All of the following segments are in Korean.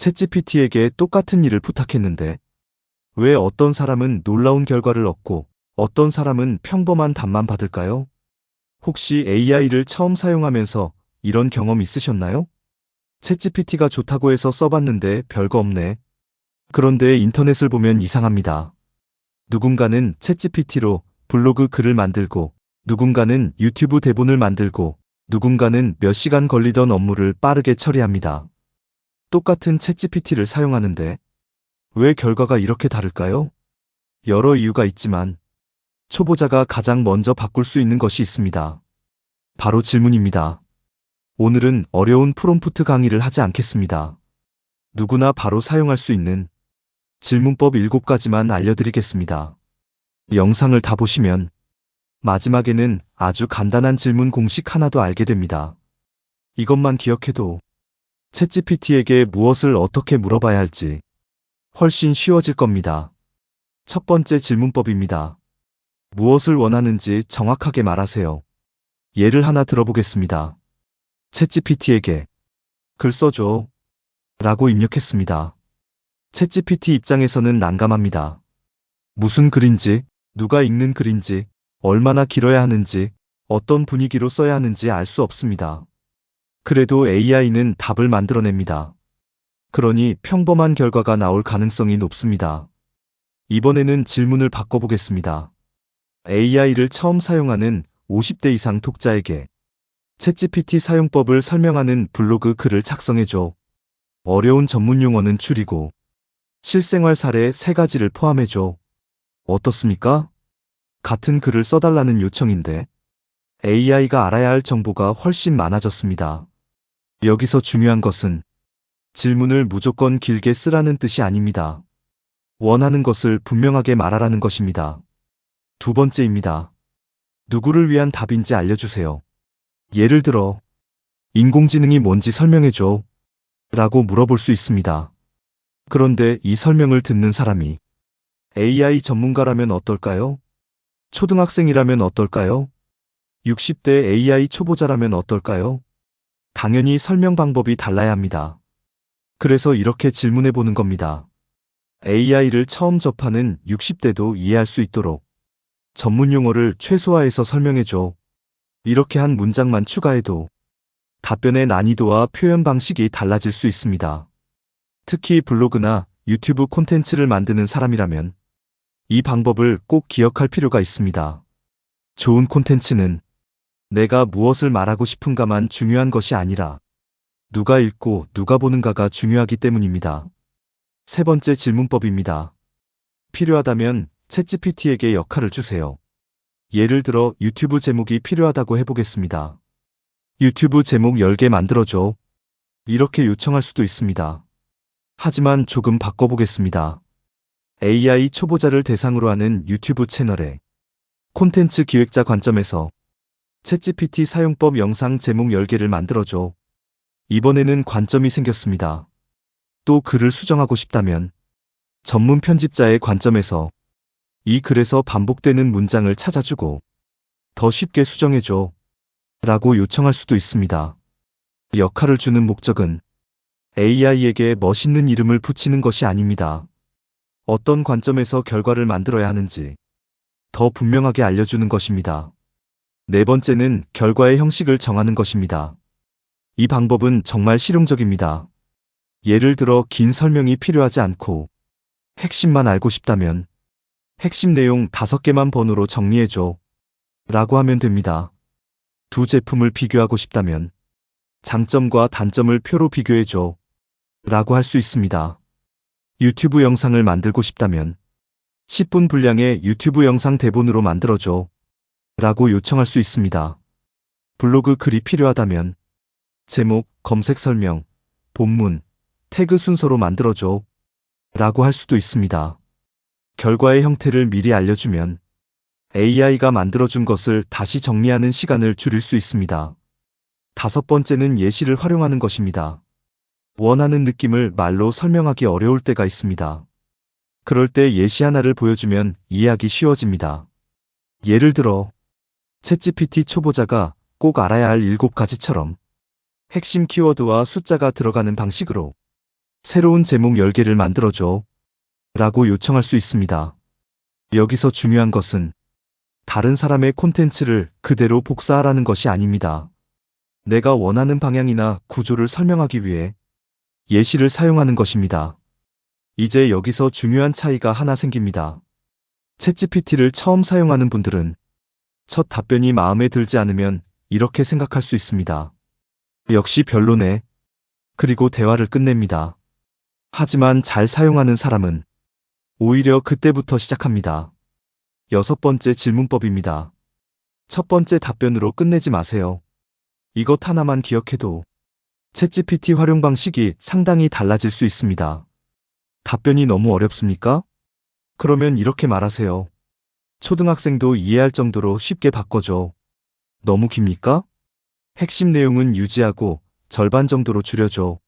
챗GPT에게 똑같은 일을 부탁했는데 왜 어떤 사람은 놀라운 결과를 얻고 어떤 사람은 평범한 답만 받을까요? 혹시 AI를 처음 사용하면서 이런 경험 있으셨나요? 챗GPT가 좋다고 해서 써봤는데 별거 없네. 그런데 인터넷을 보면 이상합니다. 누군가는 챗GPT로 블로그 글을 만들고, 누군가는 유튜브 대본을 만들고, 누군가는 몇 시간 걸리던 업무를 빠르게 처리합니다. 똑같은 챗GPT를 사용하는데 왜 결과가 이렇게 다를까요? 여러 이유가 있지만 초보자가 가장 먼저 바꿀 수 있는 것이 있습니다. 바로 질문입니다. 오늘은 어려운 프롬프트 강의를 하지 않겠습니다. 누구나 바로 사용할 수 있는 질문법 7가지만 알려드리겠습니다. 영상을 다 보시면 마지막에는 아주 간단한 질문 공식 하나도 알게 됩니다. 이것만 기억해도 챗GPT에게 무엇을 어떻게 물어봐야 할지 훨씬 쉬워질 겁니다. 첫 번째 질문법입니다. 무엇을 원하는지 정확하게 말하세요. 예를 하나 들어보겠습니다. 챗GPT에게 글 써줘 라고 입력했습니다. 챗GPT 입장에서는 난감합니다. 무슨 글인지, 누가 읽는 글인지, 얼마나 길어야 하는지, 어떤 분위기로 써야 하는지 알 수 없습니다. 그래도 AI는 답을 만들어냅니다. 그러니 평범한 결과가 나올 가능성이 높습니다. 이번에는 질문을 바꿔보겠습니다. AI를 처음 사용하는 50대 이상 독자에게 챗GPT 사용법을 설명하는 블로그 글을 작성해줘. 어려운 전문 용어는 줄이고 실생활 사례 3가지를 포함해줘. 어떻습니까? 같은 글을 써달라는 요청인데 AI가 알아야 할 정보가 훨씬 많아졌습니다. 여기서 중요한 것은 질문을 무조건 길게 쓰라는 뜻이 아닙니다. 원하는 것을 분명하게 말하라는 것입니다. 두 번째입니다. 누구를 위한 답인지 알려주세요. 예를 들어, 인공지능이 뭔지 설명해줘 라고 물어볼 수 있습니다. 그런데 이 설명을 듣는 사람이 AI 전문가라면 어떨까요? 초등학생이라면 어떨까요? 60대 AI 초보자라면 어떨까요? 당연히 설명 방법이 달라야 합니다. 그래서 이렇게 질문해 보는 겁니다. AI를 처음 접하는 60대도 이해할 수 있도록 전문 용어를 최소화해서 설명해줘. 이렇게 한 문장만 추가해도 답변의 난이도와 표현 방식이 달라질 수 있습니다. 특히 블로그나 유튜브 콘텐츠를 만드는 사람이라면 이 방법을 꼭 기억할 필요가 있습니다. 좋은 콘텐츠는 내가 무엇을 말하고 싶은가만 중요한 것이 아니라 누가 읽고 누가 보는가가 중요하기 때문입니다. 세 번째 질문법입니다. 필요하다면 챗GPT에게 역할을 주세요. 예를 들어 유튜브 제목이 필요하다고 해보겠습니다. 유튜브 제목 10개 만들어줘. 이렇게 요청할 수도 있습니다. 하지만 조금 바꿔보겠습니다. AI 초보자를 대상으로 하는 유튜브 채널에 콘텐츠 기획자 관점에서 챗GPT 사용법 영상 제목 10개를 만들어줘. 이번에는 관점이 생겼습니다. 또 글을 수정하고 싶다면 전문 편집자의 관점에서 이 글에서 반복되는 문장을 찾아주고 더 쉽게 수정해줘 라고 요청할 수도 있습니다. 역할을 주는 목적은 AI에게 멋있는 이름을 붙이는 것이 아닙니다. 어떤 관점에서 결과를 만들어야 하는지 더 분명하게 알려주는 것입니다. 네 번째는 결과의 형식을 정하는 것입니다. 이 방법은 정말 실용적입니다. 예를 들어 긴 설명이 필요하지 않고 핵심만 알고 싶다면 핵심 내용 5개만 번호로 정리해줘 라고 하면 됩니다. 두 제품을 비교하고 싶다면 장점과 단점을 표로 비교해줘 라고 할 수 있습니다. 유튜브 영상을 만들고 싶다면 10분 분량의 유튜브 영상 대본으로 만들어줘 라고 요청할 수 있습니다. 블로그 글이 필요하다면 제목, 검색 설명, 본문, 태그 순서로 만들어줘 라고 할 수도 있습니다. 결과의 형태를 미리 알려주면 AI가 만들어준 것을 다시 정리하는 시간을 줄일 수 있습니다. 다섯 번째는 예시를 활용하는 것입니다. 원하는 느낌을 말로 설명하기 어려울 때가 있습니다. 그럴 때 예시 하나를 보여주면 이해하기 쉬워집니다. 예를 들어 챗GPT 초보자가 꼭 알아야 할 7가지처럼 핵심 키워드와 숫자가 들어가는 방식으로 새로운 제목 10개를 만들어줘. 라고 요청할 수 있습니다. 여기서 중요한 것은 다른 사람의 콘텐츠를 그대로 복사하라는 것이 아닙니다. 내가 원하는 방향이나 구조를 설명하기 위해 예시를 사용하는 것입니다. 이제 여기서 중요한 차이가 하나 생깁니다. 챗GPT를 처음 사용하는 분들은 첫 답변이 마음에 들지 않으면 이렇게 생각할 수 있습니다. 역시 별로네. 그리고 대화를 끝냅니다. 하지만 잘 사용하는 사람은 오히려 그때부터 시작합니다. 6번째 질문법입니다. 첫 번째 답변으로 끝내지 마세요. 이것 하나만 기억해도 챗GPT 활용 방식이 상당히 달라질 수 있습니다. 답변이 너무 어렵습니까? 그러면 이렇게 말하세요. 초등학생도 이해할 정도로 쉽게 바꿔줘. 너무 깁니까? 핵심 내용은 유지하고 절반 정도로 줄여줘.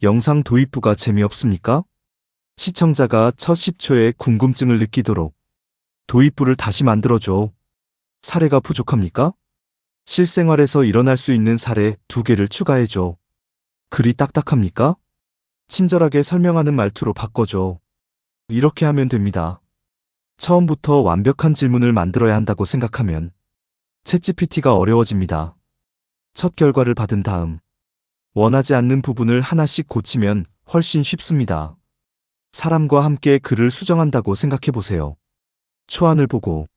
영상 도입부가 재미없습니까? 시청자가 첫 10초에 궁금증을 느끼도록 도입부를 다시 만들어줘. 사례가 부족합니까? 실생활에서 일어날 수 있는 사례 2개를 추가해줘. 글이 딱딱합니까? 친절하게 설명하는 말투로 바꿔줘. 이렇게 하면 됩니다. 처음부터 완벽한 질문을 만들어야 한다고 생각하면 챗GPT가 어려워집니다. 첫 결과를 받은 다음 원하지 않는 부분을 하나씩 고치면 훨씬 쉽습니다. 사람과 함께 글을 수정한다고 생각해 보세요. 초안을 보고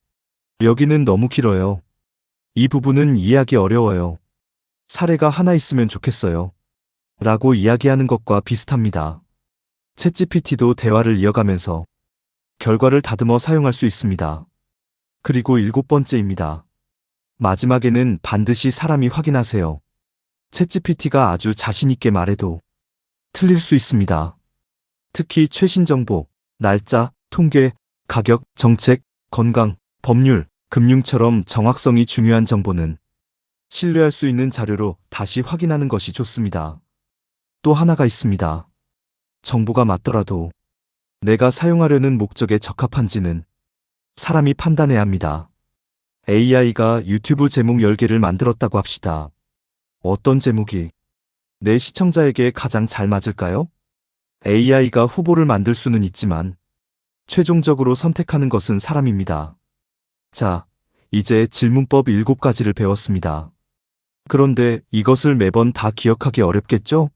여기는 너무 길어요. 이 부분은 이해하기 어려워요. 사례가 하나 있으면 좋겠어요. 라고 이야기하는 것과 비슷합니다. 챗GPT도 대화를 이어가면서 결과를 다듬어 사용할 수 있습니다. 그리고 7번째입니다. 마지막에는 반드시 사람이 확인하세요. 챗GPT가 아주 자신있게 말해도 틀릴 수 있습니다. 특히 최신 정보, 날짜, 통계, 가격, 정책, 건강, 법률, 금융처럼 정확성이 중요한 정보는 신뢰할 수 있는 자료로 다시 확인하는 것이 좋습니다. 또 하나가 있습니다. 정보가 맞더라도 내가 사용하려는 목적에 적합한지는 사람이 판단해야 합니다. AI가 유튜브 제목 10개를 만들었다고 합시다. 어떤 제목이 내 시청자에게 가장 잘 맞을까요? AI가 후보를 만들 수는 있지만 최종적으로 선택하는 것은 사람입니다. 자, 이제 질문법 7가지를 배웠습니다. 그런데 이것을 매번 다 기억하기 어렵겠죠?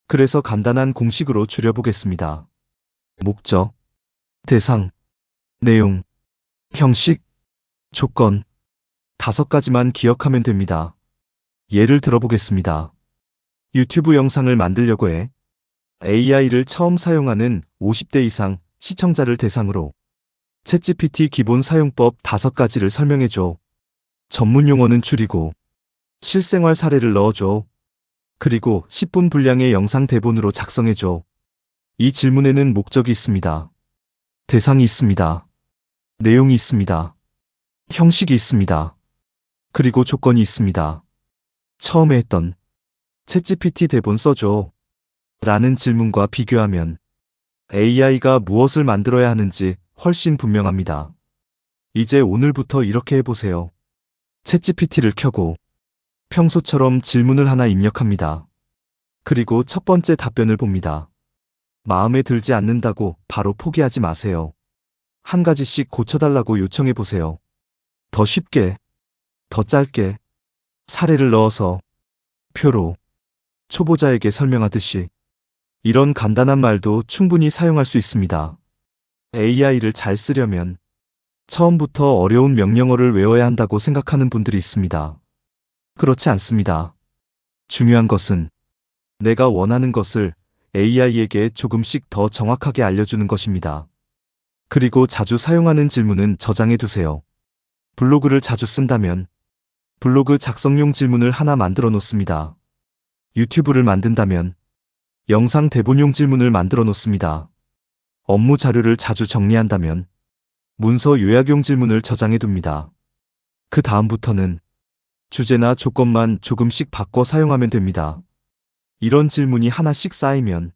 그래서 간단한 공식으로 줄여보겠습니다. 목적, 대상, 내용, 형식, 조건 5가지만 기억하면 됩니다. 예를 들어보겠습니다. 유튜브 영상을 만들려고 해. AI를 처음 사용하는 50대 이상 시청자를 대상으로 챗GPT 기본 사용법 5가지를 설명해줘. 전문 용어는 줄이고 실생활 사례를 넣어줘. 그리고 10분 분량의 영상 대본으로 작성해줘. 이 질문에는 목적이 있습니다. 대상이 있습니다. 내용이 있습니다. 형식이 있습니다. 그리고 조건이 있습니다. 처음에 했던 챗GPT 대본 써줘. 라는 질문과 비교하면 AI가 무엇을 만들어야 하는지 훨씬 분명합니다. 이제 오늘부터 이렇게 해보세요. 챗GPT를 켜고 평소처럼 질문을 하나 입력합니다. 그리고 첫 번째 답변을 봅니다. 마음에 들지 않는다고 바로 포기하지 마세요. 한 가지씩 고쳐달라고 요청해보세요. 더 쉽게, 더 짧게, 사례를 넣어서, 표로, 초보자에게 설명하듯이 이런 간단한 말도 충분히 사용할 수 있습니다. AI를 잘 쓰려면 처음부터 어려운 명령어를 외워야 한다고 생각하는 분들이 있습니다. 그렇지 않습니다. 중요한 것은 내가 원하는 것을 AI에게 조금씩 더 정확하게 알려주는 것입니다. 그리고 자주 사용하는 질문은 저장해 두세요. 블로그를 자주 쓴다면 블로그 작성용 질문을 하나 만들어 놓습니다. 유튜브를 만든다면 영상 대본용 질문을 만들어 놓습니다. 업무 자료를 자주 정리한다면 문서 요약용 질문을 저장해 둡니다. 그 다음부터는 주제나 조건만 조금씩 바꿔 사용하면 됩니다. 이런 질문이 하나씩 쌓이면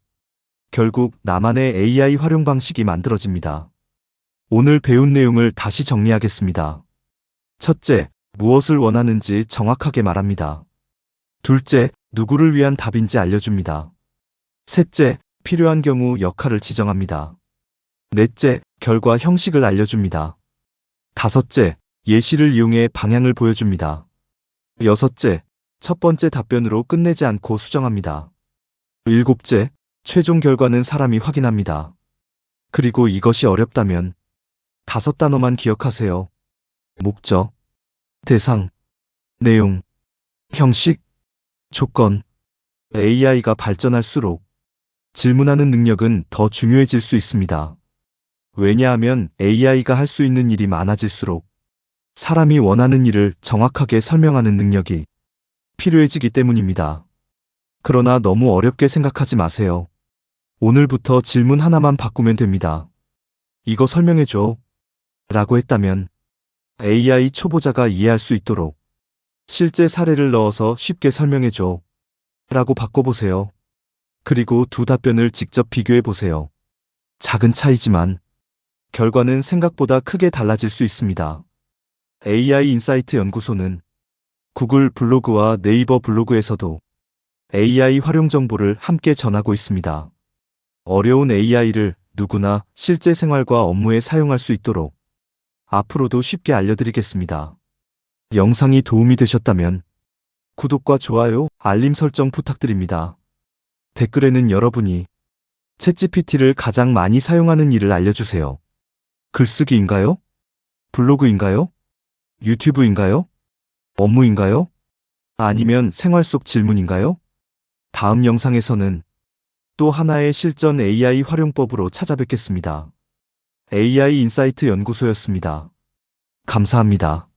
결국 나만의 AI 활용 방식이 만들어집니다. 오늘 배운 내용을 다시 정리하겠습니다. 첫째, 무엇을 원하는지 정확하게 말합니다. 둘째, 누구를 위한 답인지 알려줍니다. 셋째, 필요한 경우 역할을 지정합니다. 넷째, 결과 형식을 알려줍니다. 다섯째, 예시를 이용해 방향을 보여줍니다. 여섯째, 첫 번째 답변으로 끝내지 않고 수정합니다. 일곱째, 최종 결과는 사람이 확인합니다. 그리고 이것이 어렵다면 5단어만 기억하세요. 목적, 대상, 내용, 형식, 조건. AI가 발전할수록 질문하는 능력은 더 중요해질 수 있습니다. 왜냐하면 AI가 할 수 있는 일이 많아질수록 사람이 원하는 일을 정확하게 설명하는 능력이 필요해지기 때문입니다. 그러나 너무 어렵게 생각하지 마세요. 오늘부터 질문 하나만 바꾸면 됩니다. 이거 설명해줘. 라고 했다면 AI 초보자가 이해할 수 있도록 실제 사례를 넣어서 쉽게 설명해줘. 라고 바꿔보세요. 그리고 두 답변을 직접 비교해보세요. 작은 차이지만 결과는 생각보다 크게 달라질 수 있습니다. AI 인사이트 연구소는 구글 블로그와 네이버 블로그에서도 AI 활용 정보를 함께 전하고 있습니다. 어려운 AI를 누구나 실제 생활과 업무에 사용할 수 있도록 앞으로도 쉽게 알려드리겠습니다. 영상이 도움이 되셨다면 구독과 좋아요, 알림 설정 부탁드립니다. 댓글에는 여러분이 챗GPT를 가장 많이 사용하는 일을 알려주세요. 글쓰기인가요? 블로그인가요? 유튜브인가요? 업무인가요? 아니면 생활 속 질문인가요? 다음 영상에서는 또 하나의 실전 AI 활용법으로 찾아뵙겠습니다. AI 인사이트 연구소였습니다. 감사합니다.